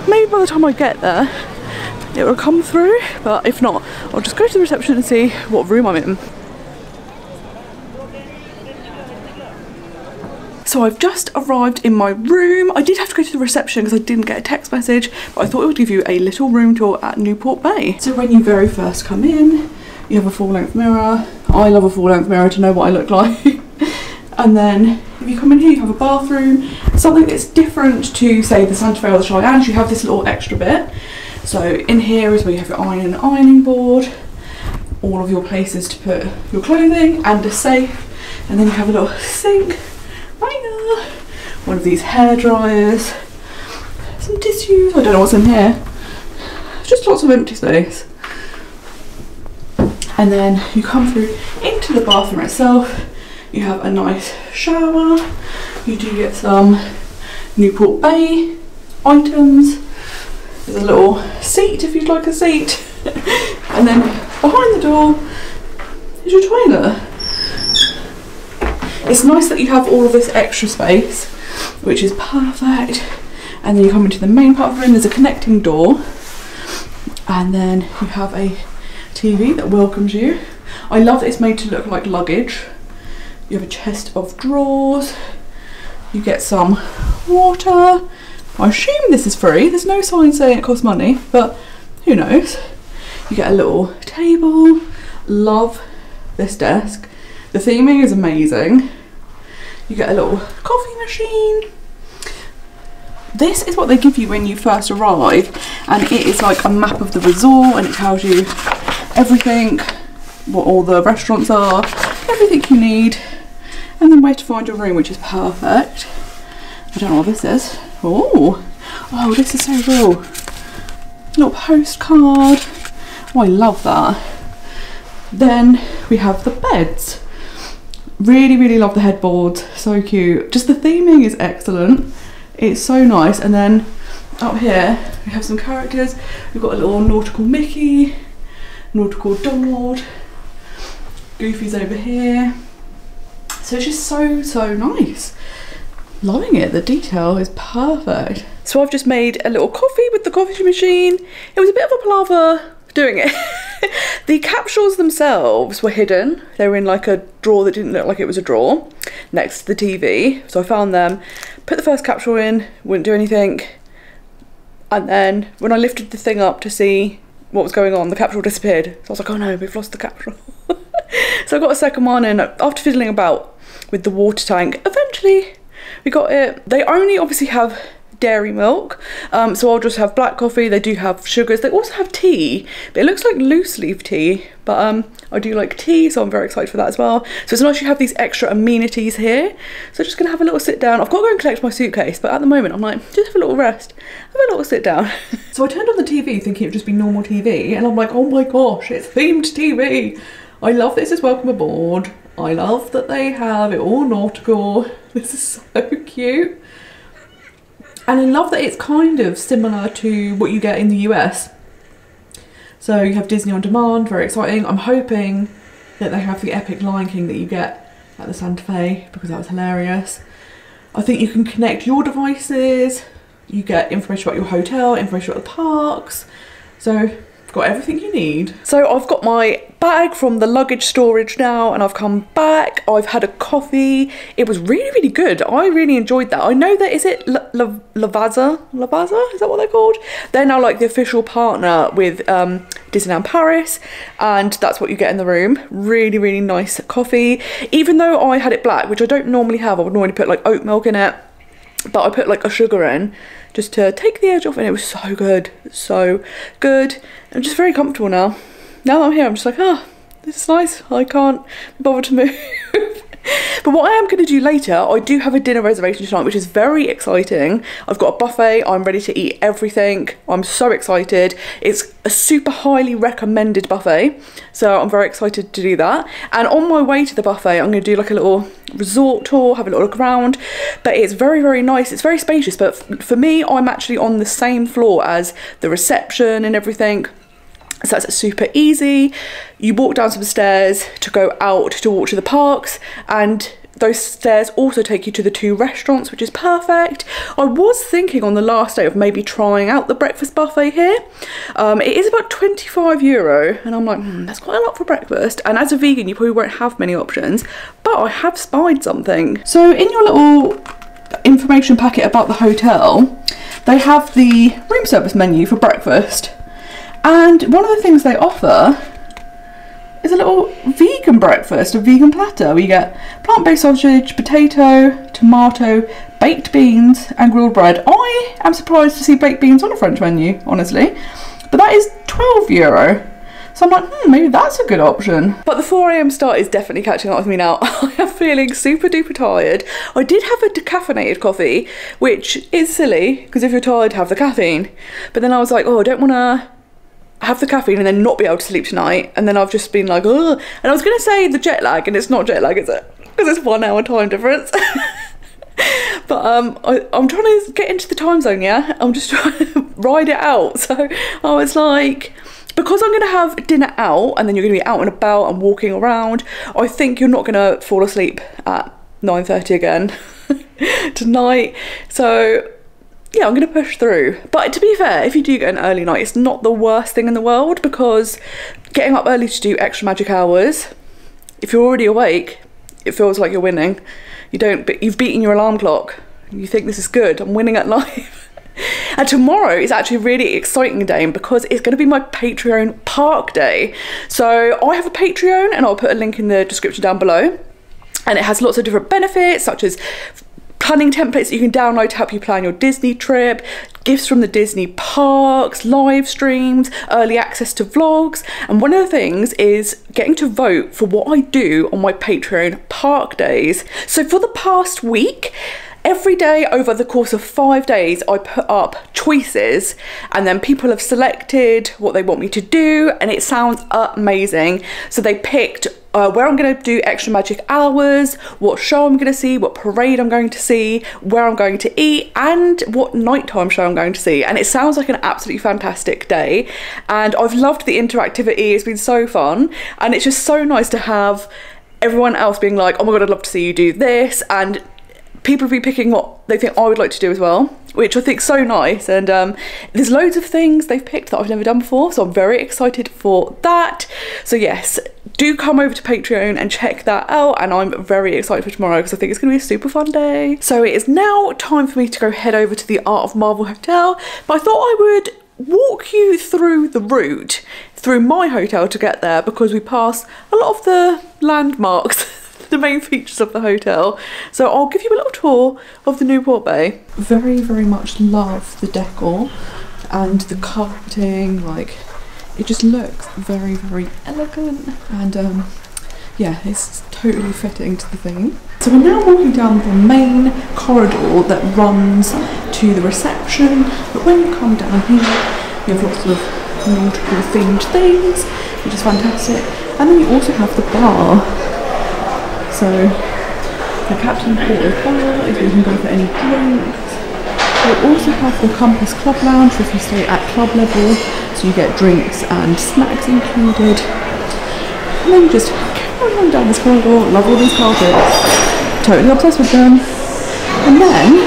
Speaker 4: maybe by the time I get there it will come through, but if not, I'll just go to the reception and see what room I'm in. So I've just arrived in my room. I did have to go to the reception because I didn't get a text message, but I thought I would give you a little room tour at Newport Bay. So when you very first come in, you have a full-length mirror. I love a full-length mirror to know what I look like. And then if you come in here, you have a bathroom. Something that's different to, say, the Santa Fe or the Cheyennes, you have this little extra bit. So in here is where you have your iron and ironing board, all of your places to put your clothing, and a safe. And then you have a little sink. One of these hair dryers, some tissues, I don't know what's in here, just lots of empty space. And then you come through into the bathroom itself, you have a nice shower, you do get some Newport Bay items, there's a little seat if you'd like a seat, and then behind the door is your toilet. It's nice that you have all of this extra space, which is perfect. And then you come into the main part of the room, there's a connecting door. And then you have a TV that welcomes you. I love that it's made to look like luggage. You have a chest of drawers. You get some water. I assume this is free. There's no sign saying it costs money, but
Speaker 1: who knows. You get a little table. Love this desk. The theming is amazing. You get a little coffee machine. This is what they give you when you first arrive, and it is like a map of the resort, and it tells you everything, what all the restaurants are, everything you need, and then where to find your room, which is perfect. I don't know what this is. Oh, this is so cool. Little postcard. Oh, I love that. Then we have the beds. Really, really love the headboards. So cute. Just the theming is excellent. It's so nice. And then up here we have some characters. We've got a little nautical Mickey, nautical Donald, Goofy's over here. So it's just so nice. Loving it. The detail is perfect. So I've just made a little coffee with the coffee machine. It was a bit of a palaver doing it. The capsules themselves were hidden. They were in like a drawer that didn't look like it was a drawer next to the TV. So I found them, put the first capsule in, wouldn't do anything. And then when I lifted the thing up to see what was going on, the capsule disappeared. So I was like, oh no, we've lost the capsule. So I got a second one, and after fiddling about with the water tank, eventually we got it. They only obviously have dairy milk, so I'll just have black coffee. They do have sugars. They also have tea, but it looks like loose leaf tea, but I do like tea, so I'm very excited for that as well. So it's nice you have these extra amenities here. So just gonna have a little sit down. I've got to go and collect my suitcase, but at the moment I'm like, just have a little rest, have a little sit down. So I turned on the TV thinking it would just be normal TV, and I'm like, oh my gosh, it's themed TV. I love this as welcome aboard. I love that they have it all nautical. This is so cute. And I love that it's kind of similar to what you get in the US. So you have Disney on Demand, very exciting. I'm hoping that they have the epic Lion King that you get at the Santa Fe, because that was hilarious. I think you can connect your devices, you get information about your hotel, information about the parks. So got everything you need. So I've got my bag from the luggage storage now, and I've come back. I've had a coffee. It was really good. I really enjoyed that. I know that, is it Lavazza? Is that what they're called? They're now like the official partner with Disneyland Paris, and that's what you get in the room. Really nice coffee. Even though I had it black, which I don't normally have, I would normally put like oat milk in it, but I put like a sugar in just to take the edge off, and it was so good. I'm just very comfortable now. Now that I'm here, I'm just like, this is nice. I can't bother to move. But what I am going to do later, I do have a dinner reservation tonight, which is very exciting. I've got a buffet. I'm ready to eat everything. I'm so excited. It's a super highly recommended buffet, so I'm very excited to do that. And on my way to the buffet, I'm going to do like a little resort tour, have a little look around. But it's very nice. It's very spacious. But for me, I'm actually on the same floor as the reception and everything. So that's super easy. You walk down some stairs to go out to walk to the parks, and those stairs also take you to the 2 restaurants, which is perfect. I was thinking on the last day of maybe trying out the breakfast buffet here. It is about €25, and I'm like, that's quite a lot for breakfast. And as a vegan, you probably won't have many options, but I have spied something. So in your little information packet about the hotel, they have the room service menu for breakfast. And one of the things they offer is a little vegan breakfast, a vegan platter, where you get plant-based sausage, potato, tomato, baked beans and grilled bread. I am surprised to see baked beans on a French menu, honestly, but that is €12. So I'm like, maybe that's a good option. But the 4 AM start is definitely catching up with me now. I am feeling super duper tired. I did have a decaffeinated coffee, which is silly, because if you're tired, have the caffeine. But then I was like, I don't want to have the caffeine and then not be able to sleep tonight, and then I've just been like, ugh. And I was going to say the jet lag, and it's not jet lag, is it? Because it's 1 hour time difference. But I'm trying to get into the time zone, yeah? I'm just trying to ride it out. So I was like, because I'm going to have dinner out, and then you're going to be out and about and walking around, I think you're not going to fall asleep at 9:30 again tonight. So yeah, I'm going to push through. But to be fair, if you do get an early night, it's not the worst thing in the world, because getting up early to do extra magic hours, if you're already awake, it feels like you're winning. You've beaten your alarm clock. You think, this is good, I'm winning at life. And tomorrow is actually a really exciting day because it's going to be my Patreon park day. So I have a Patreon and I'll put a link in the description down below. And it has lots of different benefits, such as planning templates that you can download to help you plan your Disney trip, gifts from the Disney parks, live streams, early access to vlogs. And one of the things is getting to vote for what I do on my Patreon park days. So for the past week, every day over the course of 5 days, I put up choices and then people have selected what they want me to do, and it sounds amazing. So they picked where I'm going to do extra magic hours, what show I'm going to see, what parade I'm going to see, where I'm going to eat, and what nighttime show I'm going to see. And it sounds like an absolutely fantastic day. And I've loved the interactivity. It's been so fun. And it's just so nice to have everyone else being like, oh my God, I'd love to see you do this. And people will be picking what they think I would like to do as well, which I think is so nice. And there's loads of things they've picked that I've never done before, so I'm very excited for that. So yes, do come over to Patreon and check that out, and I'm very excited for tomorrow because I think it's going to be a super fun day. So it is now time for me to go head over to the Art of Marvel Hotel, but I thought I would walk you through the route through my hotel to get there because we pass a lot of the landmarks, the main features of the hotel. So I'll give you a little tour of the Newport Bay. Very, very much love the decor and the carpeting. Like, it just looks very, very elegant, and yeah, it's totally fitting to the theme. So we're now walking down the main corridor that runs to the reception, but when you come down here, you have lots of nautical themed things, which is fantastic. And then you also have the bar. So the Captain Porter's bar is where you can go for any drinks. They also have the Compass Club Lounge if you stay at club level, so you get drinks and snacks included. And then just carry on down this corridor. Love all these carpets, totally obsessed with them. And then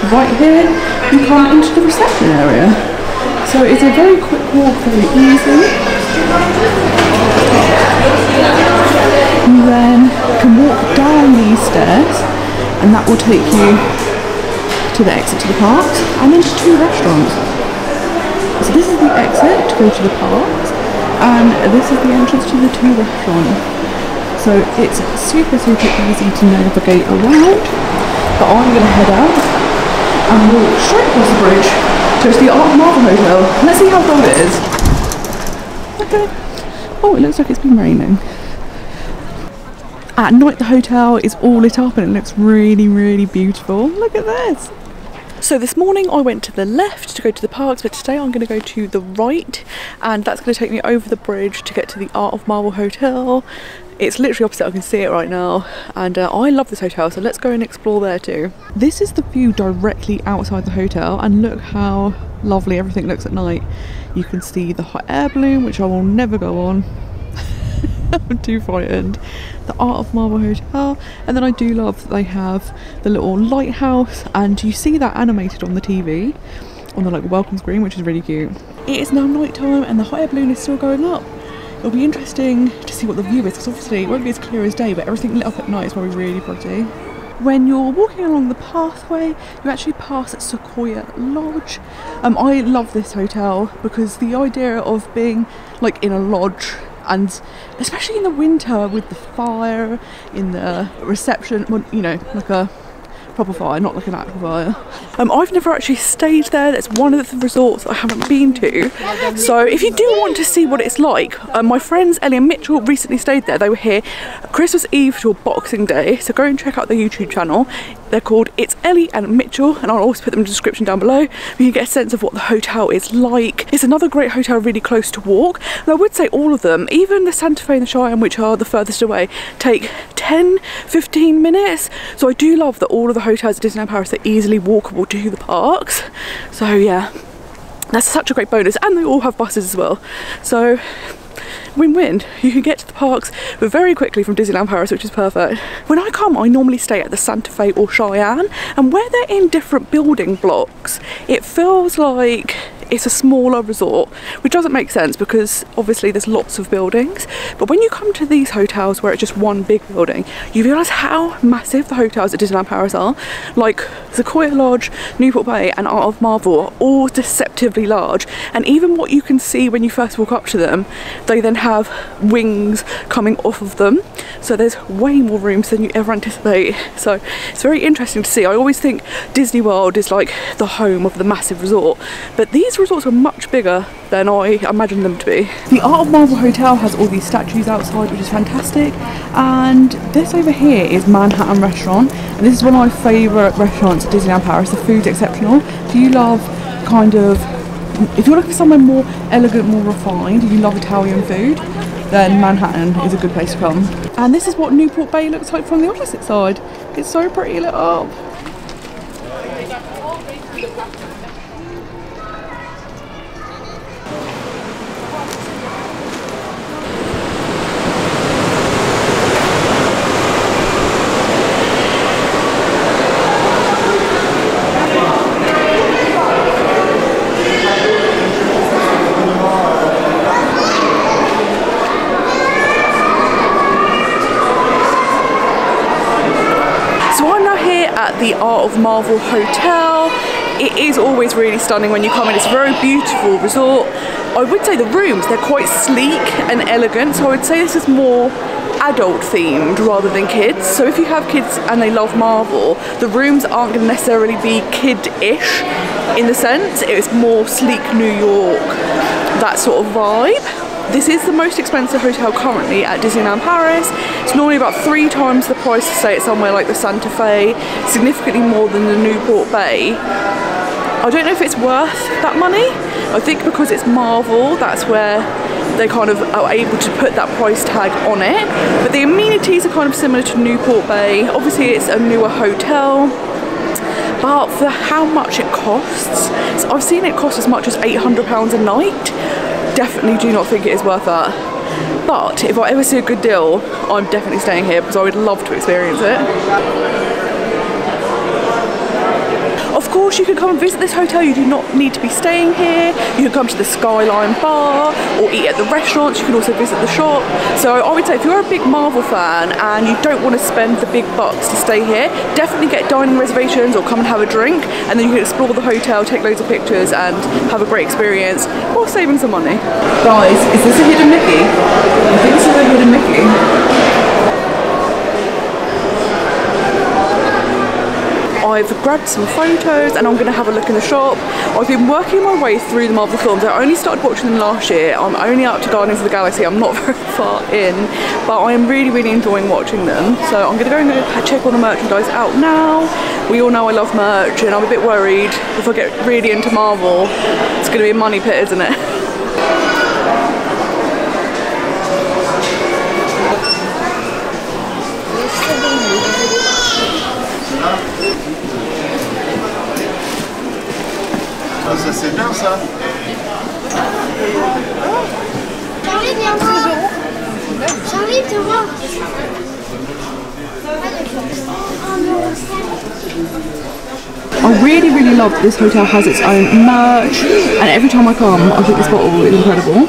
Speaker 1: right here you come into the reception area. So it's a very quick walk, very easy. You then can walk down these stairs, and that will take you to the exit to the parks and then to 2 restaurants. So this is the exit to go to the parks, and this is the entrance to the 2 restaurants. So it's super, super easy to navigate around. But I'm going to head out and walk straight across the bridge to the Art of Marvel Hotel. Let's see how cold it is. Okay. Oh, it looks like it's been raining. At night the hotel is all lit up and it looks really, really beautiful. Look at this. So this morning I went to the left to go to the parks, but today I'm going to go to the right, and that's going to take me over the bridge to get to the Art of Marvel Hotel. It's literally opposite, I can see it right now, and I love this hotel, so let's go and explore there too. This is the view directly outside the hotel, and look how lovely everything looks at night. You can see the hot air balloon, which I will never go on. I'm too frightened. The Art of Marvel Hotel, and then I do love that they have the little lighthouse, and you see that animated on the TV on the like welcome screen, which is really cute. It is now night time and the hot air balloon is still going up. It'll be interesting to see what the view is, because obviously it won't be as clear as day, but everything lit up at night is probably really pretty. When you're walking along the pathway, you actually pass Sequoia Lodge. I love this hotel because the idea of being like in a lodge, and especially in the winter with the fire in the reception, well, you know, like a proper fire, not like an actual fire. I've never actually stayed there. That's one of the resorts I haven't been to. So if you do want to see what it's like, my friends Ellie and Mitchell recently stayed there. They were here Christmas Eve till Boxing Day, so go and check out their YouTube channel. They're called It's Ellie and Mitchell, and I'll also put them in the description down below. You can get a sense of what the hotel is like. It's another great hotel, really close to walk. And I would say all of them, even the Santa Fe and the Cheyenne, which are the furthest away, take 10-15 minutes. So I do love that all of the hotels at Disneyland Paris are easily walkable to the parks. So yeah, that's such a great bonus, and they all have buses as well. So win-win. You can get to the parks very quickly from Disneyland Paris, which is perfect. When I come, I normally stay at the Santa Fe or Cheyenne, and where they're in different building blocks, it feels like
Speaker 4: it's a smaller resort, which doesn't make sense because obviously there's lots of buildings. But when you come to these hotels where it's just one big building, you realise how massive the hotels at Disneyland Paris are. Like Sequoia Lodge, Newport Bay and Art of Marvel are all deceptively large, and even what you can see when you first walk up to them, they then have wings coming off of them, so there's way more rooms than you ever anticipate. So it's very interesting to see. I always think Disney World is like the home of the massive resort, but these resorts are much bigger than I imagined them to be. The Art of Marvel Hotel has all these statues outside, which is fantastic, and this over here is Manhattan Restaurant, and this is one of my favourite restaurants at Disneyland Paris. The food's exceptional. If you love kind of, if you're looking for somewhere more elegant, more refined, and you love Italian food, then Manhattan is a good place to come. And this is what Newport Bay looks like from the opposite side. It's so pretty lit up. At the Art of Marvel Hotel. It is always really stunning when you come in. It's a very beautiful resort. I would say the rooms, they're quite sleek and elegant, so I would say this is more adult themed rather than kids. So if you have kids and they love Marvel, the rooms aren't going to necessarily be kid-ish in the sense. It's more sleek New York, that sort of vibe. This is the most expensive hotel currently at Disneyland Paris. It's normally about 3 times the price to stay at somewhere like the Santa Fe, significantly more than the Newport Bay. I don't know if it's worth that money. I think because it's Marvel, that's where they kind of are able to put that price tag on it. But the amenities are kind of similar to Newport Bay. Obviously it's a newer hotel, but for how much it costs, I've seen it cost as much as £800 a night. Definitely do not think it is worth that. But if I ever see a good deal, I'm definitely staying here because I would love to experience it. Of course, you can come and visit this hotel. You do not need to be staying here. You can come to the Skyline Bar or eat at the restaurants. You can also visit the shop. So I would say if you're a big Marvel fan and you don't want to spend the big bucks to stay here, definitely get dining reservations or come and have a drink, and then you can explore the hotel, take loads of pictures and have a great experience while saving some money. Guys, is this a hidden Mickey? I think this is a hidden Mickey. I've grabbed some photos and I'm going to have a look in the shop. I've been working my way through the Marvel films. I only started watching them last year. I'm only up to Guardians of the Galaxy. I'm not very far in, but I am really enjoying watching them. So I'm going to go and check all the merchandise out now. We all know I love merch and I'm a bit worried if I get really into Marvel, it's going to be a money pit, isn't it?
Speaker 8: Ça c'est bien ça.
Speaker 6: Charlie, viens voir. Charlie, viens voir.
Speaker 4: I really love that this hotel has its own merch, and every time I come I think this bottle is incredible.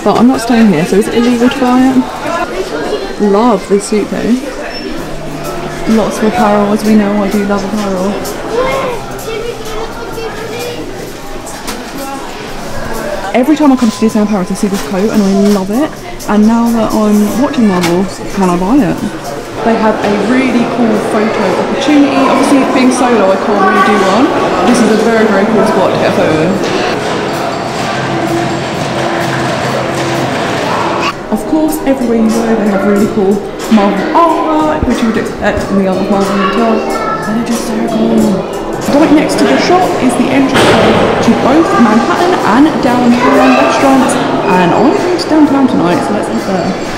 Speaker 4: But I'm not staying here, so is it illegal to buy it? Love this suitcase. Lots of apparel, as we know I do love apparel. Every time I come to Disneyland Paris I see this coat and I love it, and now that I'm watching Marvel, can I buy it? They have a really cool photo opportunity. Obviously being solo I can't really do one. This is a very cool spot to get a photo in. Of course everywhere you go they have really cool Marvel artwork, which you would expect in the other Marvel hotel, and they're just so cool. Right next to the shop is the entrance to both Manhattan and Downtown restaurants, and I'm going to Downtown tonight, so let's head there.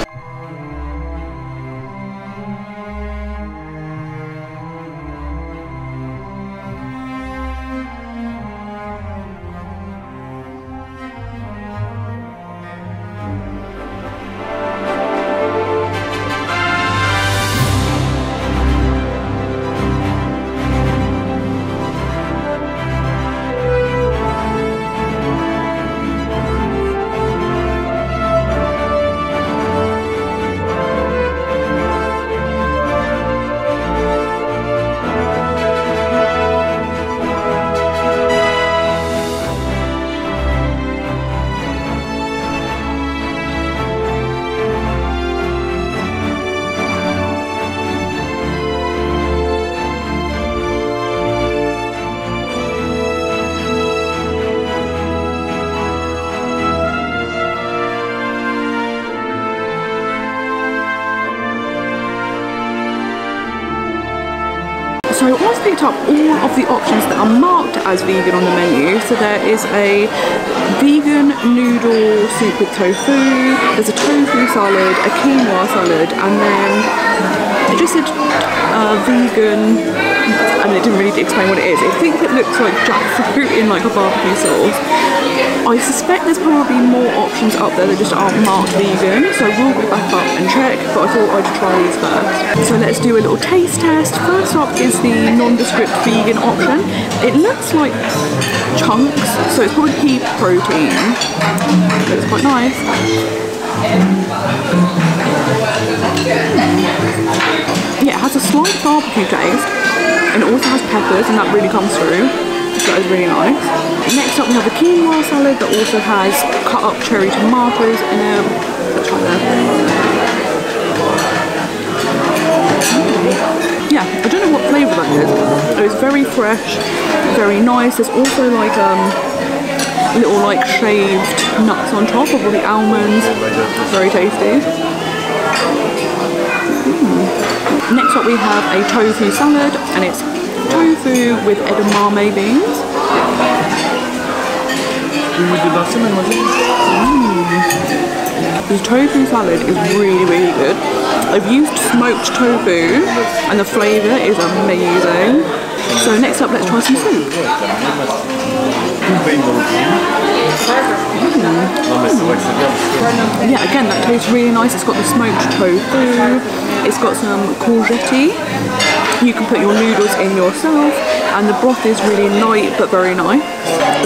Speaker 4: So I've picked up all of the options that are marked as vegan on the menu. So there is a vegan noodle soup with tofu, there's a tofu salad, a quinoa salad, and then it just said vegan, and it didn't really explain what it is. I think it looks like jackfruit in like a barbecue sauce. I suspect there's probably more options up there that just aren't marked vegan, so we'll go back up and check, but I thought I'd try these first. So let's do a little taste test. First up is the nondescript vegan option. It looks like chunks, so it's probably pea protein. Looks quite nice. Yeah, it has a slight barbecue taste, and it also has peppers, and that really comes through. So that is really nice. Next up we have the quinoa salad that also has cut up cherry tomatoes in it. Let's try that. Yeah, I don't know what flavour that is. It's very fresh, very nice. There's also like little like shaved nuts on top of all the almonds. Very tasty. Next up we have a tofu salad, and it's tofu with edamame beans. This tofu salad is really, really good. I've used smoked tofu and the flavour is amazing. So next up, let's try some soup. Yeah, again, that tastes really nice. It's got the smoked tofu, it's got some courgette. You can put your noodles in yourself, and the broth is really light but very nice.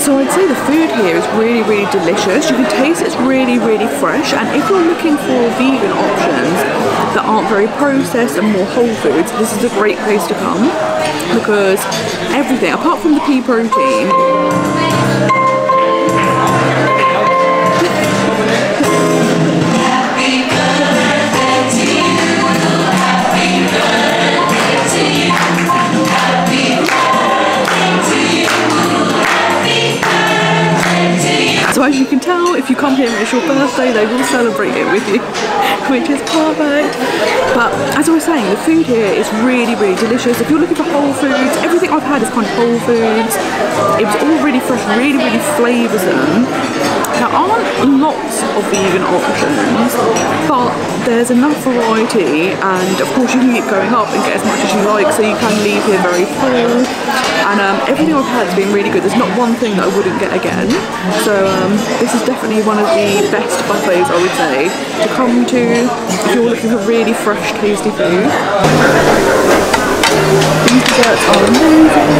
Speaker 4: So I'd say the food here is really, really delicious. You can taste it's really, really fresh, and if you're looking for vegan options that aren't very processed and more whole foods, this is a great place to come, because everything, apart from the pea protein, so as you can tell, if you come here and it's your birthday, they will celebrate it with you, which is perfect. But as I was saying, the food here is really, really delicious. If you're looking for whole foods, everything I've had is kind of whole foods. It was all really fresh, really, really flavoursome. There aren't lots of vegan options, but there's enough variety, and of course you can keep going up and get as much as you like, so you can leave here very full. And everything I've had has been really good. There's not one thing that I wouldn't get again. So this is definitely one of the best buffets, I would say, to come to if you're looking for really fresh, tasty food. These desserts are amazing.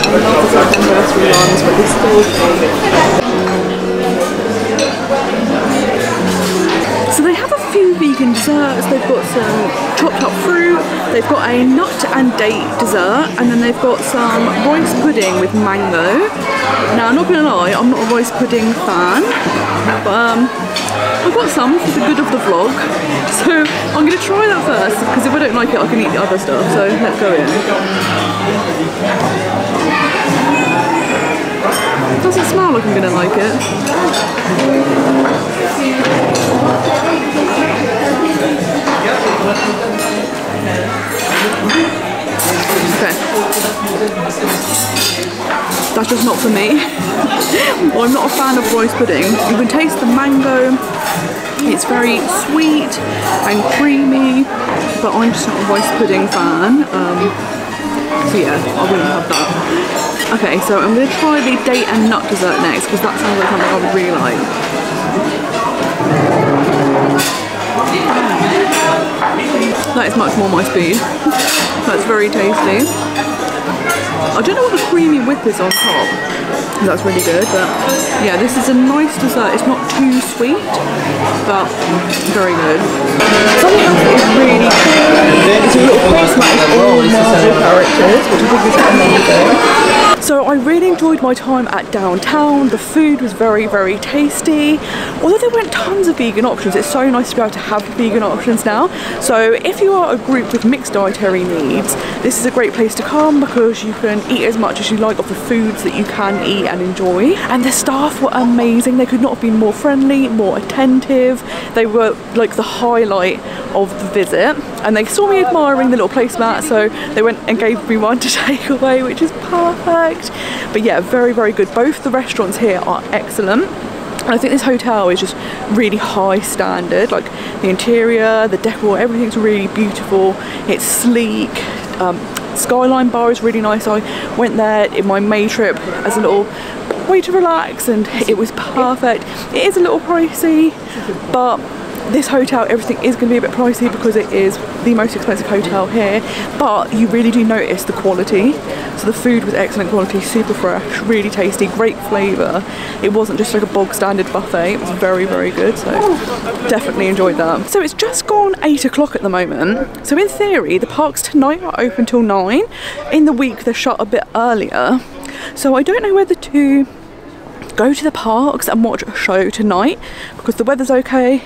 Speaker 4: I love the anniversary ones, but this still. So they have a few vegan desserts. They've got some chopped up fruit, they've got a nut and date dessert, and then they've got some rice pudding with mango. Now, I'm not gonna lie, I'm not a rice pudding fan, but I've got some for the good of the vlog. So I'm gonna try that first, because if I don't like it, I can eat the other stuff. So let's go in. It doesn't smell like I'm gonna like it. Okay. That's just not for me. Well, I'm not a fan of rice pudding. You can taste the mango. It's very sweet and creamy, but I'm just not a rice pudding fan. So yeah, I wouldn't have that. Okay, so I'm going to try the date and nut dessert next, because that sounds like something I would really like. That is much more my speed. That's very tasty. I don't know what the creamy whip is on top. That's really good, but yeah, this is a nice dessert. It's not too sweet, but very good. Something else that is really cool is a little placemat of all Marvel characters, which I think is amazing. So I really enjoyed my time at downtown. The food was very, very tasty. Although there weren't tons of vegan options, it's so nice to be able to have vegan options now. So if you are a group with mixed dietary needs, this is a great place to come because you can eat as much as you like of the foods that you can eat and enjoy. And the staff were amazing. They could not have been more friendly, more attentive. They were like the highlight of the visit, and they saw me admiring the little placemat, so they went and gave me one to take away, which is perfect. But yeah, very, very good. Both the restaurants here are excellent. And I think this hotel is just really high standard, like the interior, the decor, everything's really beautiful. It's sleek. Skyline bar is really nice. I went there in my May trip as a little way to relax, and it was perfect. It is a little pricey, but this hotel, everything is going to be a bit pricey because it is the most expensive hotel here, but you really do notice the quality. So the food was excellent quality, super fresh, really tasty, great flavour. It wasn't just like a bog standard buffet, it was very, very good, so definitely enjoyed that. So it's just gone 8 o'clock at the moment. So in theory, the parks tonight are open till 9. In the week, they're shut a bit earlier. So I don't know whether to go to the parks and watch a show tonight because the weather's okay,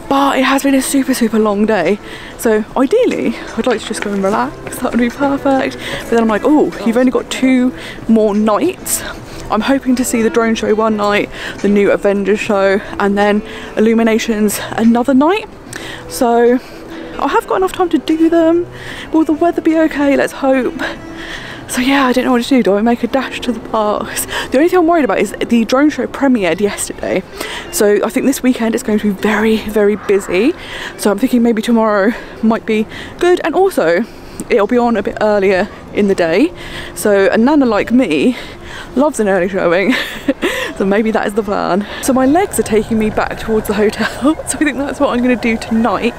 Speaker 4: but it has been a super, super long day. So ideally, I'd like to just go and relax. That would be perfect. But then I'm like, oh, you've only got 2 more nights. I'm hoping to see the drone show one night, the new Avengers show, and then Illuminations another night. So I have got enough time to do them. Will the weather be okay? Let's hope. So yeah, I don't know what to do. Do I make a dash to the parks? The only thing I'm worried about is the drone show premiered yesterday. So I think this weekend it's going to be very, very busy. So I'm thinking maybe tomorrow might be good. And also, it'll be on a bit earlier in the day. So a nana like me loves an early showing. So maybe that is the plan. So my legs are taking me back towards the hotel. So I think that's what I'm going to do tonight.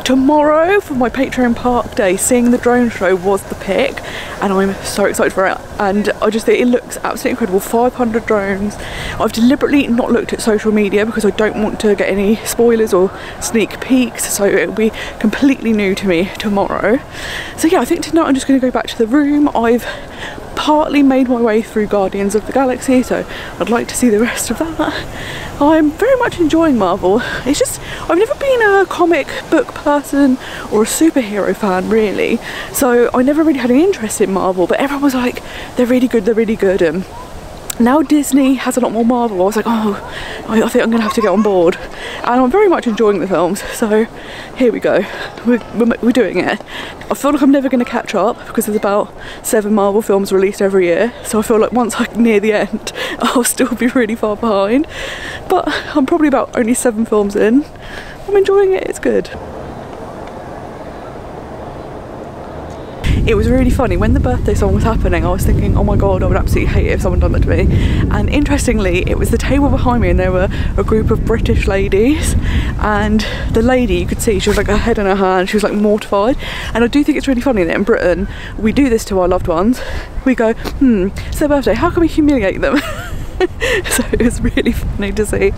Speaker 4: Tomorrow for my Patreon Park Day, seeing the drone show was the pick. And I'm so excited for it. And I just think it looks absolutely incredible. 500 drones. I've deliberately not looked at social media because I don't want to get any spoilers or sneak peeks. So it'll be completely new to me tomorrow. So yeah, I think tonight I'm just going to go back to the room. I've partly made my way through Guardians of the Galaxy, so I'd like to see the rest of that. I'm very much enjoying Marvel. It's just, I've never been a comic book person or a superhero fan really, so I never really had an interest in Marvel, but everyone was like, they're really good, and now Disney has a lot more Marvel. I was like, oh, I think I'm gonna have to get on board. And I'm very much enjoying the films, so here we go. We're doing it. I feel like I'm never gonna catch up because there's about 7 Marvel films released every year. So I feel like once I'm near the end, I'll still be really far behind. But I'm probably about only 7 films in. I'm enjoying it, it's good. It was really funny, when the birthday song was happening, I was thinking, oh my god, I would absolutely hate it if someone done that to me. And interestingly, it was the table behind me and there were a group of British ladies, and the lady, you could see, she was like her head in her hand, she was like mortified. And I do think it's really funny that in Britain, we do this to our loved ones. We go, it's their birthday, how can we humiliate them? So it was really funny to see.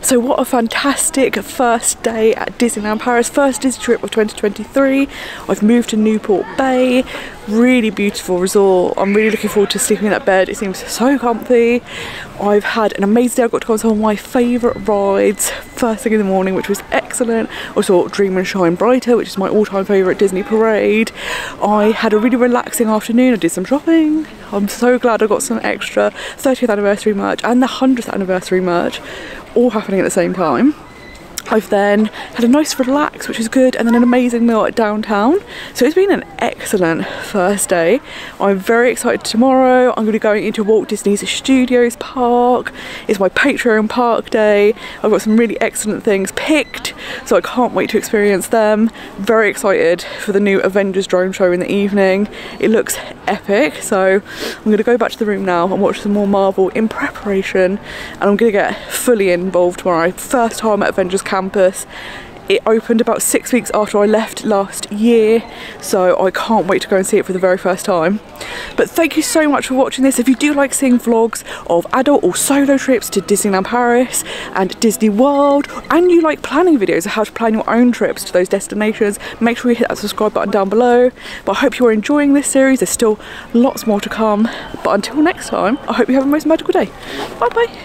Speaker 4: So what a fantastic first day at Disneyland Paris, first Disney trip of 2023. I've moved to Newport Bay, really beautiful resort. I'm really looking forward to sleeping in that bed, it seems so comfy. I've had an amazing day, I got to go on some of my favourite rides first thing in the morning, which was excellent. I saw Dream and Shine Brighter, which is my all-time favourite Disney parade. I had a really relaxing afternoon, I did some shopping. I'm so glad I got some extra 30th anniversary merch and the 100th anniversary merch all happening at the same time. I've then had a nice relax, which is good, and then an amazing meal at downtown. So it's been an excellent first day. I'm very excited tomorrow. I'm going to be going into Walt Disney's Studios Park. It's my Patreon Park Day. I've got some really excellent things picked, so I can't wait to experience them. Very excited for the new Avengers drone show in the evening. It looks epic, so I'm going to go back to the room now and watch some more Marvel in preparation, and I'm going to get fully involved tomorrow. First time at Avengers Campus It opened about 6 weeks after I left last year, so I can't wait to go and see it for the very first time. But thank you so much for watching this. If you do like seeing vlogs of adult or solo trips to Disneyland Paris and Disney World, and you like planning videos of how to plan your own trips to those destinations, make sure you hit that subscribe button down below. But I hope you're enjoying this series. There's still lots more to come. But until next time, I hope you have a most magical day. Bye bye.